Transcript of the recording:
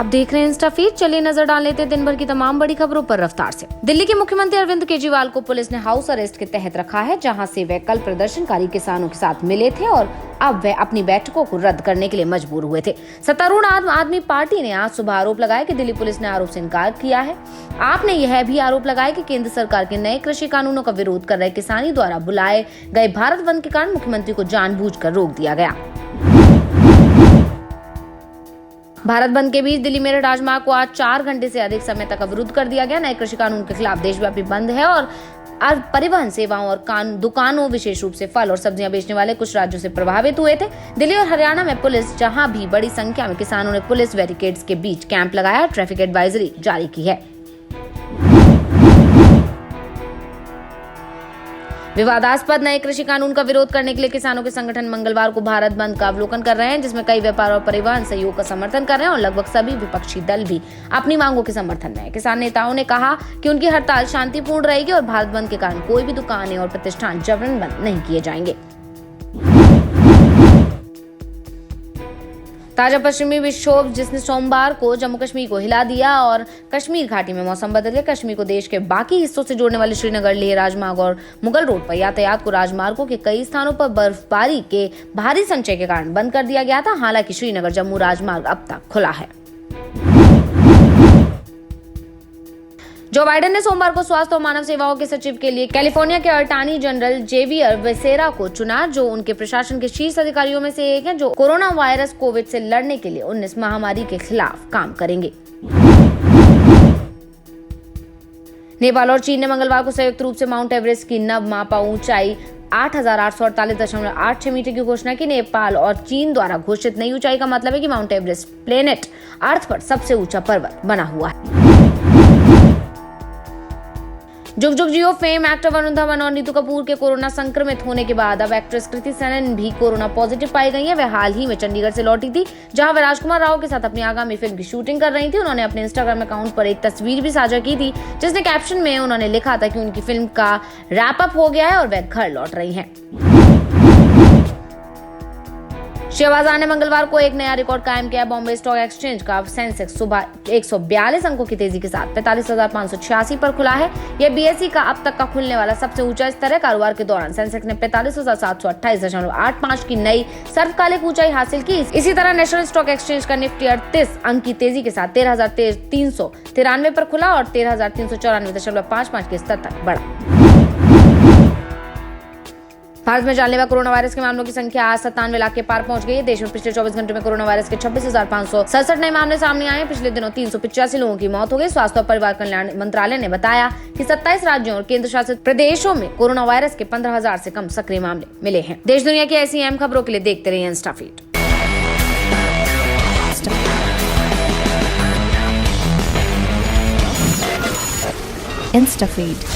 आप देख रहे हैं इंस्टा फीड। चलिए नजर डाल लेते हैं दिन भर की तमाम बड़ी खबरों पर रफ्तार से। दिल्ली के मुख्यमंत्री अरविंद केजरीवाल को पुलिस ने हाउस अरेस्ट के तहत रखा है, जहां से वे कल प्रदर्शनकारी किसानों के साथ मिले थे और अब वे अपनी बैठकों को रद्द करने के लिए मजबूर हुए थे। सत्तारूढ़ आम आदमी पार्टी ने आज सुबह आरोप लगाया कि दिल्ली पुलिस ने आरोप से इनकार किया है। आपने यह भी आरोप लगाया कि केंद्र सरकार के नए कृषि कानूनों का विरोध कर रहे किसानी द्वारा बुलाए गए भारत बंद के कारण मुख्यमंत्री को जानबूझकर रोक दिया गया। भारत बंद के बीच दिल्ली मेरठ राजमार्ग को आज 4 घंटे से अधिक समय तक अवरुद्ध कर दिया गया। नए कृषि कानून के खिलाफ देशव्यापी बंद है और परिवहन सेवाओं और दुकानों, विशेष रूप से फल और सब्जियां बेचने वाले कुछ राज्यों से प्रभावित हुए थे। दिल्ली और हरियाणा में पुलिस जहां भी बड़ी संख्या में किसानों ने पुलिस बैरिकेड्स के बीच कैंप लगाया और ट्रैफिक एडवाइजरी जारी की है। विवादास्पद नए कृषि कानून का विरोध करने के लिए किसानों के संगठन मंगलवार को भारत बंद का अवलोकन कर रहे हैं, जिसमें कई व्यापार और परिवहन सहयोग का समर्थन कर रहे हैं और लगभग सभी विपक्षी दल भी अपनी मांगों के समर्थन में हैं। किसान नेताओं ने कहा कि उनकी हड़ताल शांतिपूर्ण रहेगी और भारत बंद के कारण कोई भी दुकानें और प्रतिष्ठान जबरन बंद नहीं किए जाएंगे। ताजा पश्चिमी विक्षोभ जिसने सोमवार को जम्मू कश्मीर को हिला दिया और कश्मीर घाटी में मौसम बदल गया। कश्मीर को देश के बाकी हिस्सों से जोड़ने वाले श्रीनगर लेह राजमार्ग और मुगल रोड पर यातायात को राजमार्गों के कई स्थानों पर बर्फबारी के भारी संचय के कारण बंद कर दिया गया था। हालांकि श्रीनगर जम्मू राजमार्ग अब तक खुला है। जो बाइडेन ने सोमवार को स्वास्थ्य और मानव सेवाओं के सचिव के लिए कैलिफोर्निया के अटॉर्नी जनरल जेवियर बेसेरा को चुना, जो उनके प्रशासन के शीर्ष अधिकारियों में से एक हैं, जो कोरोना वायरस कोविड से लड़ने के लिए 19 महामारी के खिलाफ काम करेंगे। नेपाल और चीन ने मंगलवार को संयुक्त रूप से माउंट एवरेस्ट की नव मापा ऊंचाई 8,848.86 मीटर की घोषणा की। नेपाल और चीन द्वारा घोषित नई ऊंचाई का मतलब है कि माउंट एवरेस्ट प्लेनेट अर्थ पर सबसे ऊंचा पर्वत बना हुआ है। जुग जुग जियो फेम एक्टर वरुण धवन और नीतू कपूर के कोरोना संक्रमित होने के बाद अब एक्ट्रेस कृति सेनन भी कोरोना पॉजिटिव पाई गई है। वे हाल ही में चंडीगढ़ से लौटी थी, जहां वे राजकुमार राव के साथ अपनी आगामी फिल्म की शूटिंग कर रही थी। उन्होंने अपने इंस्टाग्राम अकाउंट पर एक तस्वीर भी साझा की थी, जिसने कैप्शन में उन्होंने लिखा था कि उनकी फिल्म का रैप अप हो गया है और वे घर लौट रही हैं। शेयरबाजार ने मंगलवार को एक नया रिकॉर्ड कायम किया। बॉम्बे स्टॉक एक्सचेंज का सेंसेक्स सुबह 142 अंकों की तेजी के साथ 45,586 पर खुला है। यह बीएसई का अब तक का खुलने वाला सबसे ऊंचा स्तर है। कारोबार के दौरान सेंसेक्स ने 45,728.85 की नई सर्वकालिक ऊंचाई हासिल की। इसी तरह नेशनल स्टॉक एक्सचेंज का निफ्टी 38 अंक की तेजी के साथ 13,393 पर खुला और 13,394.55 के स्तर तक बढ़ा। भारत में जानलेवा कोरोना वायरस के मामलों की संख्या आज 97 लाख के पार पहुंच गई है। देश में पिछले 24 घंटों में कोरोना वायरस के 26,567 नए मामले सामने आए हैं। पिछले दिनों 385 लोगों की मौत हो गई। स्वास्थ्य और परिवार कल्याण मंत्रालय ने बताया कि 27 राज्यों और केंद्र शासित प्रदेशों में कोरोना वायरस के 15,000 से कम सक्रिय मामले मिले हैं। देश दुनिया की ऐसी अहम खबरों के लिए देखते रहिए इंस्टा फीड। Insta feed